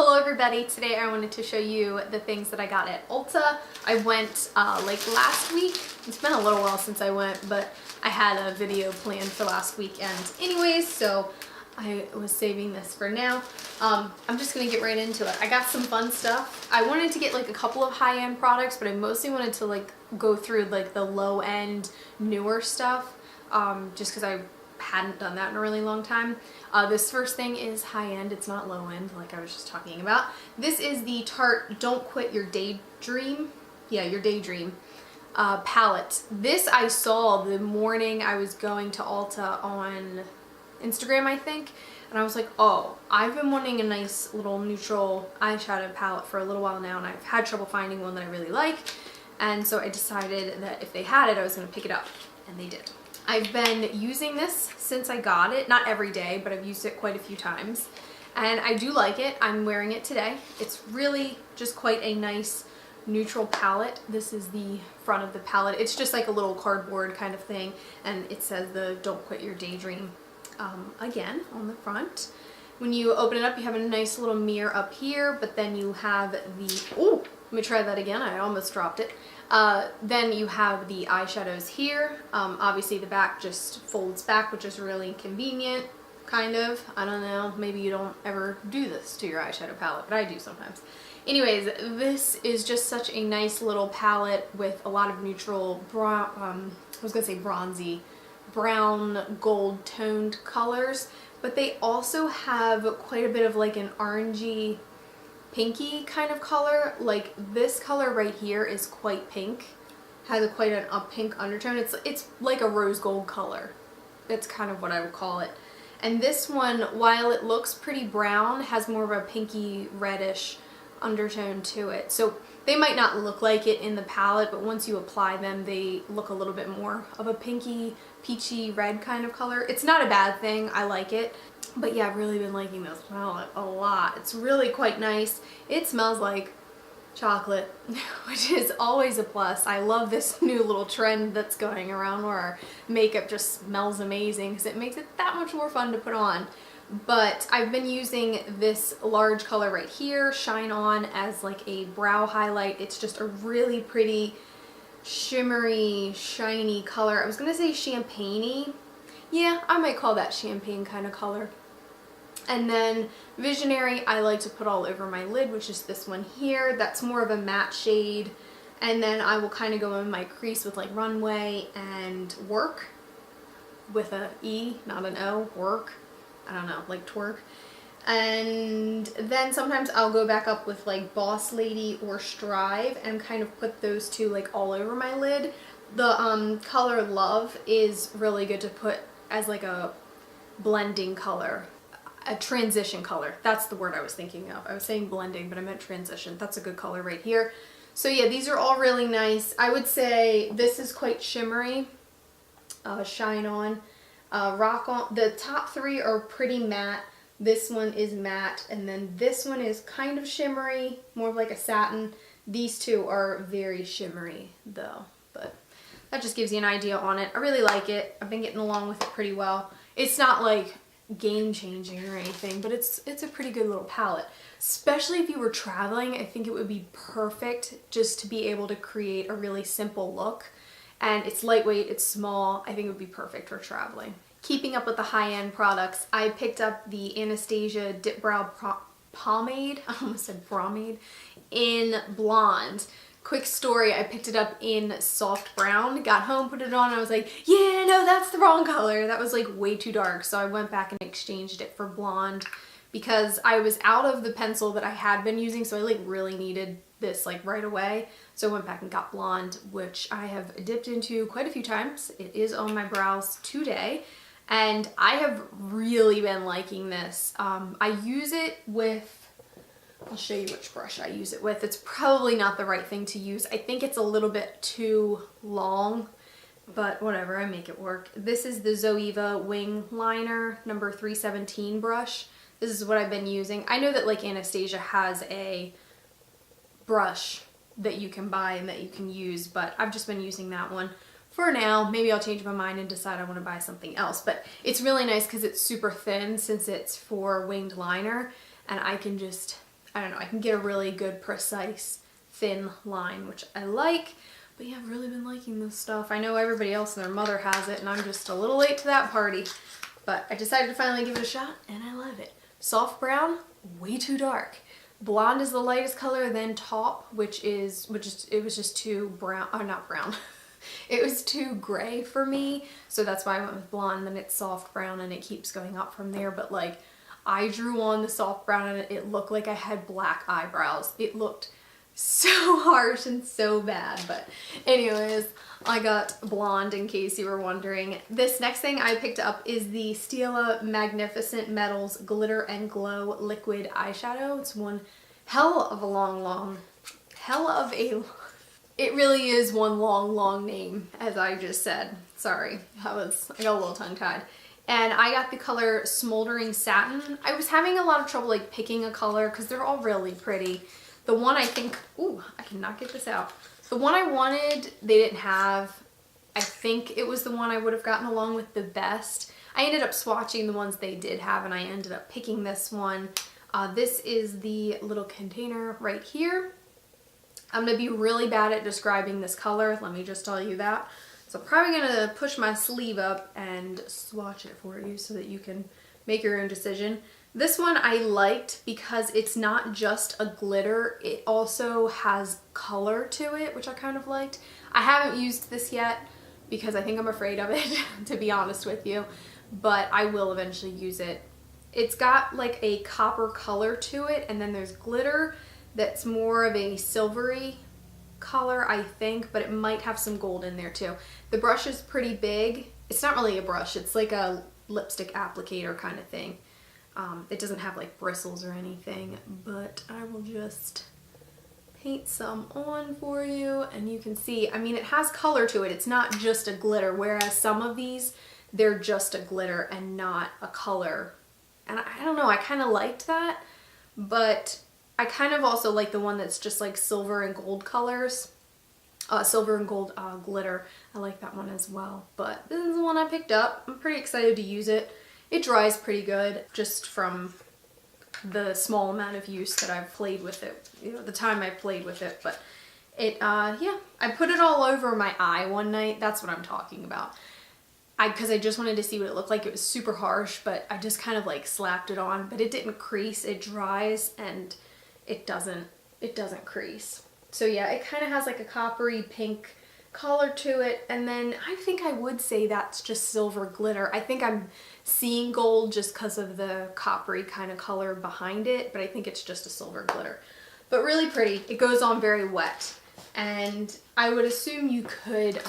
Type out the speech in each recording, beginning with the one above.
Hello everybody, today I wanted to show you the things that I got at Ulta. I went like last week. It's been a little while since I went, but I had a video planned for last weekend anyways, so I was saving this for now. I'm just gonna get right into it. I got some fun stuff. I wanted to get like a couple of high-end products, but I mostly wanted to like go through like the low-end newer stuff, just because I hadn't done that in a really long time. This first thing is high-end, it's not low-end like I was just talking about. This is the Tarte Don't Quit Your Daydream, your Daydream palette. This I saw the morning I was going to Ulta on Instagram, I think, and I was like, oh, I've been wanting a nice little neutral eyeshadow palette for a little while now, and I've had trouble finding one that I really like, and so I decided that if they had it, I was going to pick it up, and they did. I've been using this since I got it, not every day, but I've used it quite a few times, and I do like it. I'm wearing it today. It's really just quite a nice neutral palette. This is the front of the palette. It's just like a little cardboard kind of thing, and it says the Don't Quit Your Daydream again on the front. When you open it up, you have a nice little mirror up here, but then you have the, oh, let me try that again, I almost dropped it. Then you have the eyeshadows here. Obviously the back just folds back, which is really convenient, kind of. I don't know, maybe you don't ever do this to your eyeshadow palette, but I do sometimes. Anyways, this is just such a nice little palette with a lot of neutral brown, I was gonna say bronzy, brown gold toned colors, but they also have quite a bit of like an orangey pinky kind of color. Like this color right here is quite pink, has quite a pink undertone. It's like a rose gold color. That's kind of what I would call it. And this one, while it looks pretty brown, has more of a pinky reddish undertone to it. So they might not look like it in the palette, but once you apply them, they look a little bit more of a pinky, peachy red kind of color. It's not a bad thing, I like it. But yeah, I've really been liking this palette a lot. It's really quite nice. It smells like chocolate, which is always a plus. I love this new little trend that's going around where our makeup just smells amazing because it makes it that much more fun to put on. But I've been using this large color right here, Shine On, as like a brow highlight. It's just a really pretty, shimmery, shiny color. I was gonna say champagne-y. Yeah, I might call that champagne kind of color. And then Visionary, I like to put all over my lid, which is this one here. That's more of a matte shade. And then I will kind of go in my crease with like Runway and Work, with a E, not an O, Work. I don't know, like twerk. And then sometimes I'll go back up with like Boss Lady or Strive and kind of put those two like all over my lid. The color Love is really good to put as like a blending color, a transition color. That's the word I was thinking of. I was saying blending, but I meant transition. That's a good color right here. So yeah, these are all really nice. I would say this is quite shimmery. Shine On. Rock On. The top three are pretty matte. This one is matte, and then this one is kind of shimmery, more of like a satin. These two are very shimmery though, but that just gives you an idea on it. I really like it. I've been getting along with it pretty well. It's not like game changing or anything, but it's a pretty good little palette. Especially if you were traveling, I think it would be perfect just to be able to create a really simple look. And it's lightweight, it's small. I think it would be perfect for traveling. Keeping up with the high-end products, I picked up the Anastasia Dipbrow Pomade, I almost said pomade, in Blonde. Quick story, I picked it up in soft brown, got home, put it on, and I was like, yeah, no, that's the wrong color. That was like way too dark, so I went back and exchanged it for Blonde because I was out of the pencil that I had been using, so I like really needed this like right away. So I went back and got Blonde, which I have dipped into quite a few times. It is on my brows today, and I have really been liking this. I use it with, I'll show you which brush I use it with. It's probably not the right thing to use. I think it's a little bit too long, but whatever, I make it work. This is the Zoeva Wing Liner number 317 brush. This is what I've been using. I know that like Anastasia has a brush that you can buy and that you can use, but I've just been using that one for now. Maybe I'll change my mind and decide I want to buy something else, but it's really nice because it's super thin since it's for winged liner, and I can just I don't know, I can get a really good, precise, thin line, which I like. But yeah, I've really been liking this stuff. I know everybody else and their mother has it, and I'm just a little late to that party. But I decided to finally give it a shot, and I love it. Soft brown, way too dark. Blonde is the lightest color, then taupe, it was just too brown, or not brown. It was too gray for me, so that's why I went with blonde. Then it's soft brown, and it keeps going up from there. But like, I drew on the soft brown, and it looked like I had black eyebrows. It looked so harsh and so bad. But anyways, I got blonde, in case you were wondering. This next thing I picked up is the Stila Magnificent Metals Glitter and Glow Liquid Eyeshadow. It's one hell of a it really is one long name, as I just said. Sorry, I got a little tongue-tied. And I got the color Smoldering Satin. I was having a lot of trouble like picking a color because they're all really pretty. The one I think, ooh, I cannot get this out. The one I wanted, they didn't have. I think it was the one I would have gotten along with the best. I ended up swatching the ones they did have, and I ended up picking this one. This is the little container right here. I'm going to be really bad at describing this color, let me just tell you that. So I'm probably going to push my sleeve up and swatch it for you so that you can make your own decision. This one I liked because it's not just a glitter, it also has color to it, which I kind of liked. I haven't used this yet because I think I'm afraid of it, to be honest with you, but I will eventually use it. It's got like a copper color to it, and then there's glitter that's more of a silvery color, I think, but it might have some gold in there too. The brush is pretty big. It's not really a brush, it's like a lipstick applicator kind of thing. It doesn't have like bristles or anything, but I will just paint some on for you, and you can see, I mean, it has color to it. It's not just a glitter, whereas some of these, they're just a glitter and not a color. And I don't know, I kind of liked that, but I kind of also like the one that's just like silver and gold colors. Silver and gold glitter. I like that one as well. But this is the one I picked up. I'm pretty excited to use it. It dries pretty good just from the small amount of use that I've played with it. You know, the time I've played with it. But it, yeah. I put it all over my eye one night. That's what I'm talking about. Because I just wanted to see what it looked like. It was super harsh, but I just kind of like slapped it on. But it didn't crease. It dries and it doesn't crease. So yeah, it kind of has like a coppery pink color to it, and then I think I would say that's just silver glitter. I think I'm seeing gold just because of the coppery kind of color behind it, but I think it's just a silver glitter. But really pretty. It goes on very wet, and I would assume you could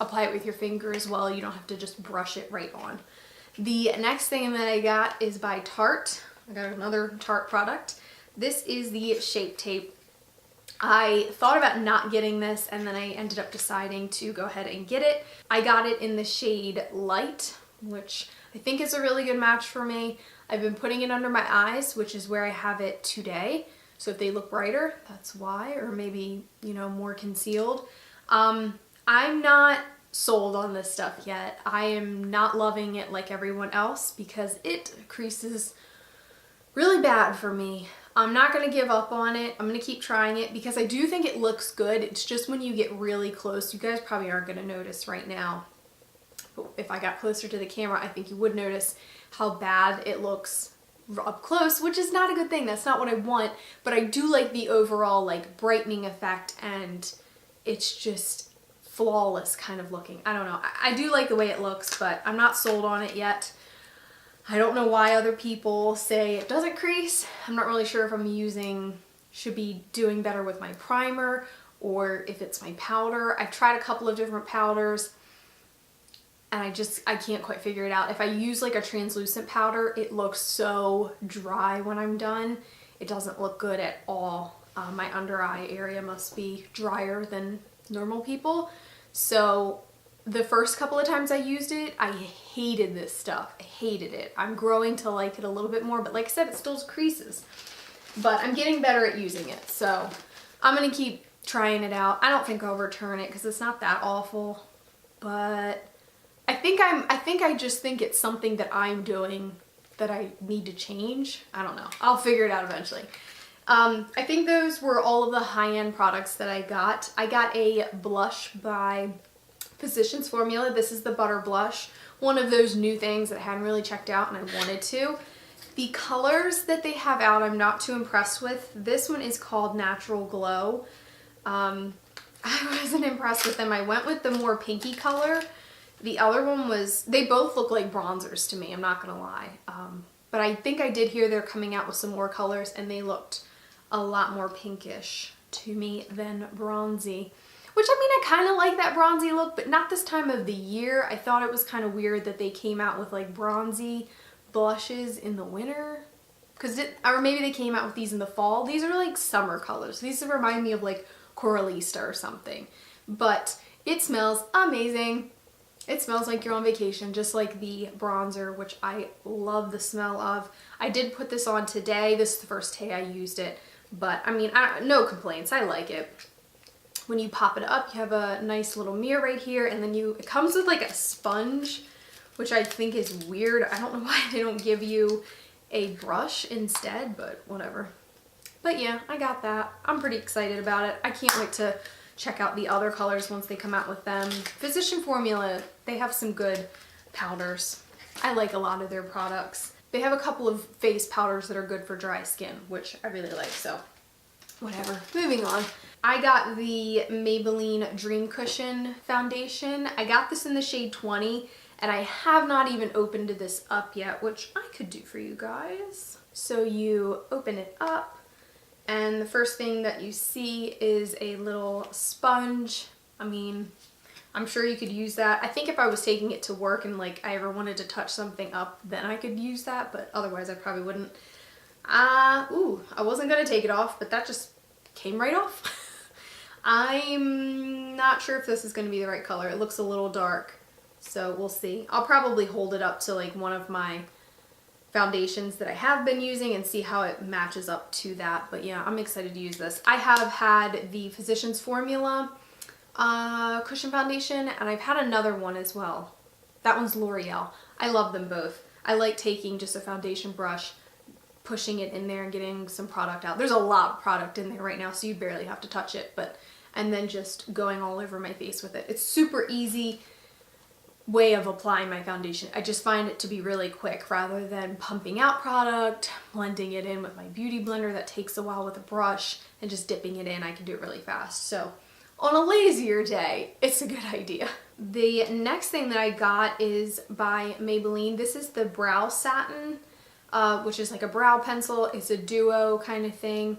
apply it with your finger as well. You don't have to just brush it right on. The next thing that I got is by Tarte. I got another Tarte product. This is the Shape Tape. I thought about not getting this, and then I ended up deciding to go ahead and get it. I got it in the shade Light, which I think is a really good match for me. I've been putting it under my eyes, which is where I have it today. So if they look brighter, that's why, or maybe, you know, more concealed. I'm not sold on this stuff yet. I am not loving it like everyone else because it creases really bad for me. I'm not going to give up on it. I'm going to keep trying it because I do think it looks good. It's just when you get really close, you guys probably aren't going to notice right now. But if I got closer to the camera, I think you would notice how bad it looks up close, which is not a good thing. That's not what I want. But I do like the overall like brightening effect, and it's just flawless kind of looking. I don't know. I do like the way it looks, but I'm not sold on it yet. I don't know why other people say it doesn't crease. I'm not really sure if I'm should be doing better with my primer or if it's my powder. I've tried a couple of different powders and I can't quite figure it out. If I use like a translucent powder, it looks so dry when I'm done. It doesn't look good at all. My under eye area must be drier than normal people. So the first couple of times I used it, I hated this stuff. I hated it. I'm growing to like it a little bit more, but like I said, it still creases. But I'm getting better at using it, so I'm gonna keep trying it out. I don't think I'll return it because it's not that awful, but I think I just think it's something that I'm doing that I need to change. I don't know. I'll figure it out eventually. I think those were all of the high-end products that I got. I got a blush by Physicians Formula. This is the Butter Blush. One of those new things that I hadn't really checked out and I wanted to. The colors that they have out, I'm not too impressed with. This one is called Natural Glow. I wasn't impressed with them. I went with the more pinky color. The other one was, they both look like bronzers to me, I'm not gonna lie. But I think I did hear they're coming out with some more colors and they looked a lot more pinkish to me than bronzy. Which, I mean, I kind of like that bronzy look, but not this time of the year. I thought it was kind of weird that they came out with like bronzy blushes in the winter. Or maybe they came out with these in the fall. These are like summer colors. These remind me of like Coralista or something. But it smells amazing. It smells like you're on vacation, just like the bronzer, which I love the smell of. I did put this on today. This is the first day I used it. But, I mean, no complaints. I like it. When you pop it up, you have a nice little mirror right here, and then it comes with like a sponge, which I think is weird. I don't know why they don't give you a brush instead, but whatever. But yeah, I got that. I'm pretty excited about it. I can't wait to check out the other colors once they come out with them. Physician Formula, they have some good powders. I like a lot of their products. They have a couple of face powders that are good for dry skin, which I really like, so whatever. Moving on. I got the Maybelline Dream Cushion foundation. I got this in the shade 20, and I have not even opened this up yet, which I could do for you guys. So you open it up, and the first thing that you see is a little sponge. I mean, I'm sure you could use that. I think if I was taking it to work and like I ever wanted to touch something up, then I could use that, but otherwise I probably wouldn't. Ooh, I wasn't gonna take it off, but that just came right off. I'm not sure if this is going to be the right color. It looks a little dark, so we'll see. I'll probably hold it up to like one of my foundations that I have been using and see how it matches up to that. But yeah, I'm excited to use this. I have had the Physicians Formula cushion foundation, and I've had another one as well. That one's L'Oreal. I love them both. I like taking just a foundation brush, pushing it in there and getting some product out. There's a lot of product in there right now, so you barely have to touch it, and then just going all over my face with it. It's super easy way of applying my foundation. I just find it to be really quick rather than pumping out product, blending it in with my beauty blender that takes a while with a brush, and just dipping it in. I can do it really fast. So on a lazier day, it's a good idea. The next thing that I got is by Maybelline. This is the Brow Satin, which is like a brow pencil. It's a duo kind of thing.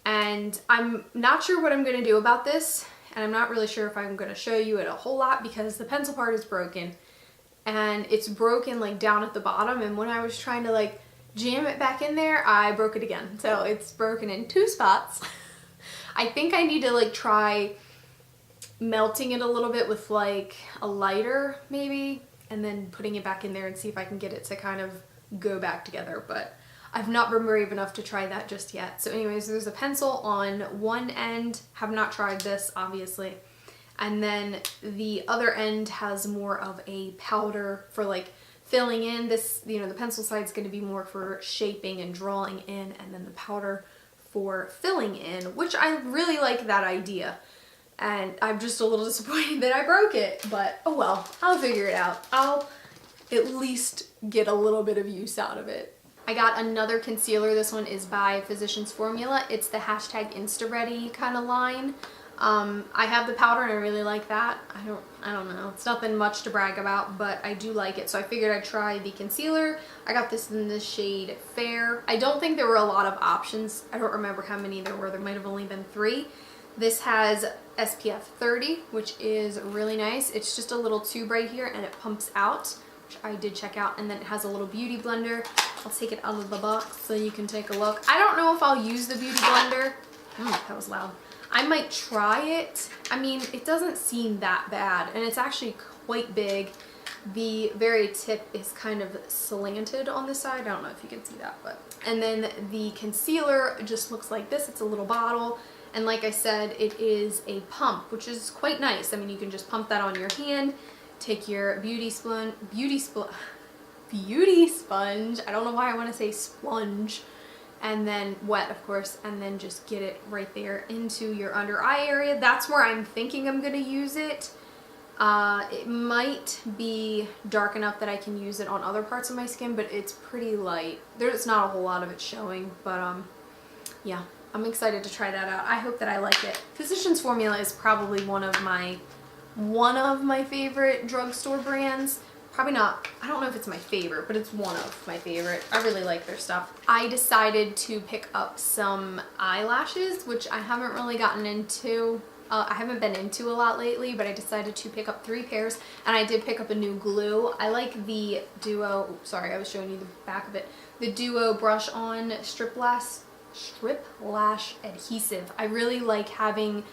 And I'm not sure what I'm going to do about this, and I'm not really sure if I'm going to show you it a whole lot because the pencil part is broken, and it's broken like down at the bottom, and when I was trying to like jam it back in there, I broke it again. So it's broken in 2 spots. I think I need to like try melting it a little bit with like a lighter maybe, and then putting it back in there and see if I can get it to kind of go back together, but I've not been brave enough to try that just yet. So anyways, there's a pencil on one end. Have not tried this, obviously. And then the other end has more of a powder for like filling in. This, you know, the pencil side is going to be more for shaping and drawing in, and then the powder for filling in, which I really like that idea. And I'm just a little disappointed that I broke it, but oh well, I'll figure it out. I'll at least get a little bit of use out of it. I got another concealer. This one is by Physicians Formula. It's the #InstaReady kind of line. I have the powder and I really like that. I don't know. It's nothing much to brag about, but I do like it. So I figured I'd try the concealer. I got this in the shade Fair. I don't think there were a lot of options. I don't remember how many there were. There might have only been 3. This has SPF 30, which is really nice. It's just a little tube right here and it pumps out, which I did check out. And then it has a little beauty blender. I'll take it out of the box so you can take a look. I don't know if I'll use the beauty blender. That was loud. I might try it. I mean, it doesn't seem that bad, and it's actually quite big. The very tip is kind of slanted on the side. I don't know if you can see that, but. And then the concealer just looks like this. It's a little bottle, and like I said, it is a pump, which is quite nice. I mean, you can just pump that on your hand, take your beauty sponge, I don't know why I want to say sponge, and then wet, of course, and then just get it right there into your under eye area. That's where I'm thinking I'm gonna use it. It might be dark enough that I can use it on other parts of my skin, but it's pretty light. There's not a whole lot of it showing, but yeah, I'm excited to try that out. I hope that I like it. Physicians Formula is probably one of my favorite drugstore brands. Probably not, I don't know if it's my favorite, but it's one of my favorite. I really like their stuff. I decided to pick up some eyelashes, which I haven't really gotten into. I haven't been into a lot lately, but I decided to pick up 3 pairs, and I did pick up a new glue. I like the Duo, sorry, I was showing you the back of it, the Duo Brush On Strip Lash Adhesive. I really like having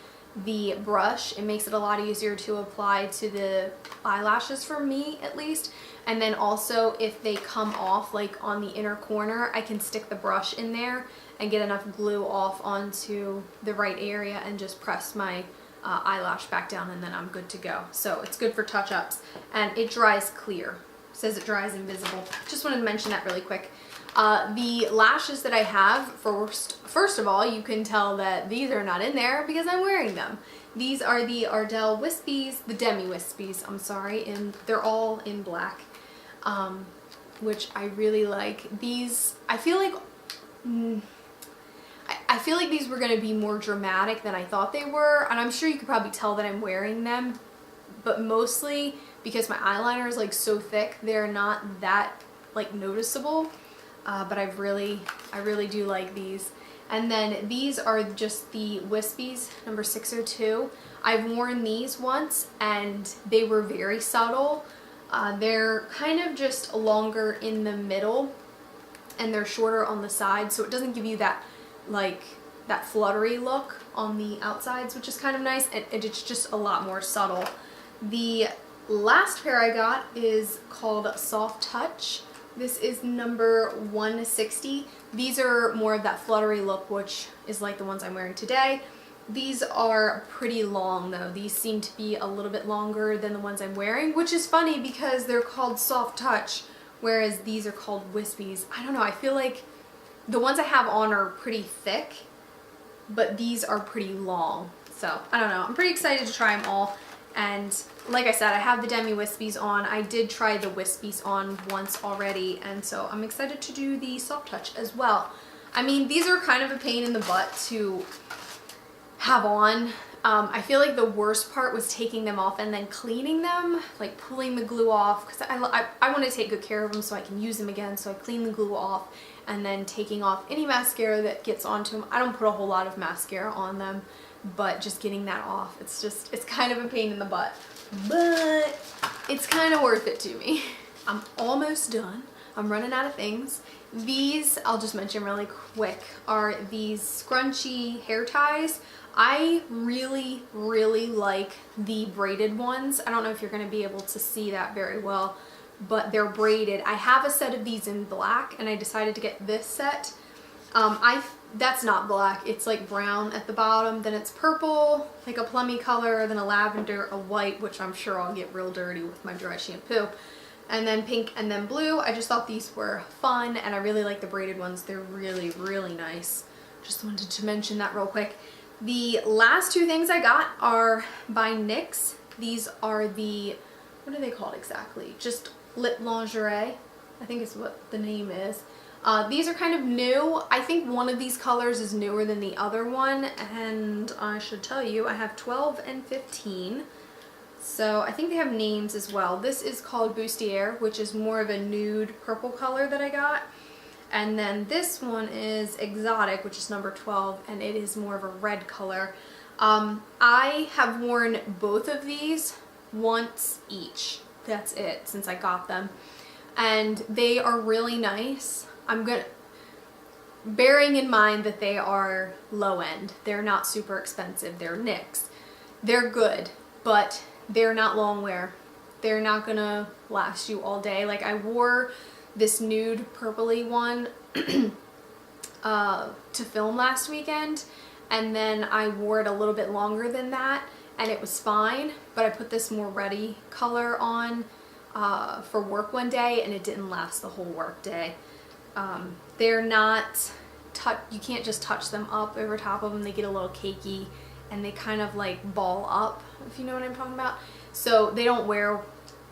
the brush. It makes it a lot easier to apply to the eyelashes, for me at least. And then also, if they come off like on the inner corner, I can stick the brush in there and get enough glue off onto the right area and just press my eyelash back down, and then I'm good to go. So it's good for touch-ups, and it dries clear. It says it dries invisible. Just wanted to mention that really quick. The lashes that I have, first of all, you can tell that these are not in there because I'm wearing them. These are the Ardell Wispies, the Demi Wispies, I'm sorry, and they're all in black, which I really like. These, I feel like these were going to be more dramatic than I thought they were, and I'm sure you could probably tell that I'm wearing them, but mostly because my eyeliner is like so thick, they're not that like noticeable. But I really do like these. And then these are just the Wispies, number 602. I've worn these once, and they were very subtle. They're kind of just longer in the middle, and they're shorter on the side, so it doesn't give you that like that fluttery look on the outsides, which is kind of nice, and it's just a lot more subtle. The last pair I got is called Soft Touch. This is number 160. These are more of that fluttery look, which is like the ones I'm wearing today. These are pretty long though. These seem to be a little bit longer than the ones I'm wearing, which is funny because they're called Soft Touch, whereas these are called Wispies. I don't know, I feel like the ones I have on are pretty thick, but these are pretty long. So I don't know, I'm pretty excited to try them all. And like I said, I have the Demi Wispies on. I did try the Wispies on once already, and so I'm excited to do the Soft Touch as well. I mean, these are kind of a pain in the butt to have on. I feel like the worst part was taking them off and then cleaning them, like pulling the glue off, because I want to take good care of them so I can use them again. So I clean the glue off and then taking off any mascara that gets onto them. I don't put a whole lot of mascara on them, but just getting that off, it's kind of a pain in the butt, but it's kind of worth it to me. I'm almost done. I'm running out of things. These, I'll just mention really quick, are these Scunci hair ties. I really like the braided ones. I don't know if you're going to be able to see that very well, but they're braided. I have a set of these in black, and I decided to get this set. That's not black, it's like brown at the bottom, then it's purple, like a plummy color, then a lavender, a white, which I'm sure I'll get real dirty with my dry shampoo, and then pink, and then blue. I just thought these were fun, and I really like the braided ones. They're really nice. Just wanted to mention that real quick. The last 2 things I got are by NYX. These are the, what are they called exactly? Just lip lingerie, I think is what the name is. These are kind of new. I think one of these colors is newer than the other one, and I should tell you I have 12 and 15. So I think they have names as well. This is called Bustier, which is more of a nude purple color that I got. And then this one is Exotic, which is number 12, and it is more of a red color. I have worn both of these once each. That's it, since I got them. And they are really nice. Bearing in mind that they are low end, they're not super expensive, they're NYX. They're good, but they're not long wear. They're not gonna last you all day. Like, I wore this nude purpley one to film last weekend, and then I wore it a little bit longer than that, and it was fine, but I put this more reddy color on for work one day, and it didn't last the whole work day. They're not you can't just touch them up over top of them. They get a little cakey and they kind of like ball up, if you know what I'm talking about. So they don't wear,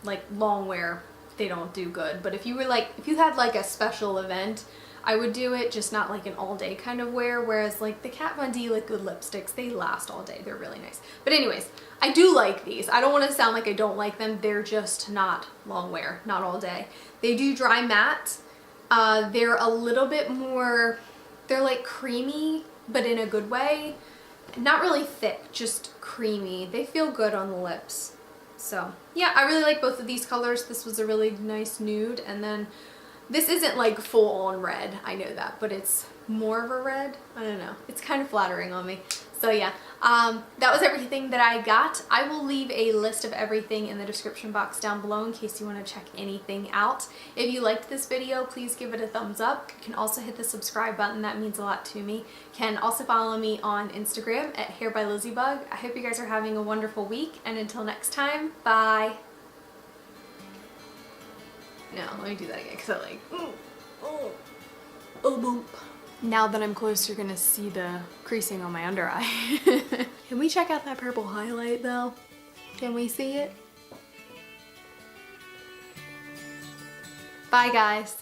like long wear, they don't do good. But if you had like a special event, I would do it, just not like an all day kind of wear. Whereas like the Kat Von D liquid lipsticks, they last all day. They're really nice. But anyways, I do like these. I don't want to sound like I don't like them. They're just not long wear, not all day. They do dry matte. They're a little bit more, they're like creamy, but in a good way. Not really thick, just creamy. They feel good on the lips. So yeah, I really like both of these colors. This was a really nice nude, and then this isn't like full on red, I know that, but it's more of a red. I don't know. It's kind of flattering on me. So yeah, that was everything that I got. I will leave a list of everything in the description box down below in case you want to check anything out. If you liked this video, please give it a thumbs up. You can also hit the subscribe button. That means a lot to me. You can also follow me on Instagram at HairbyLizzyBug. I hope you guys are having a wonderful week, and until next time, bye. No, let me do that again because I like, oh, boop. Now that I'm close, you're gonna see the creasing on my under eye. Can we check out that purple highlight though? Can we see it? Bye guys.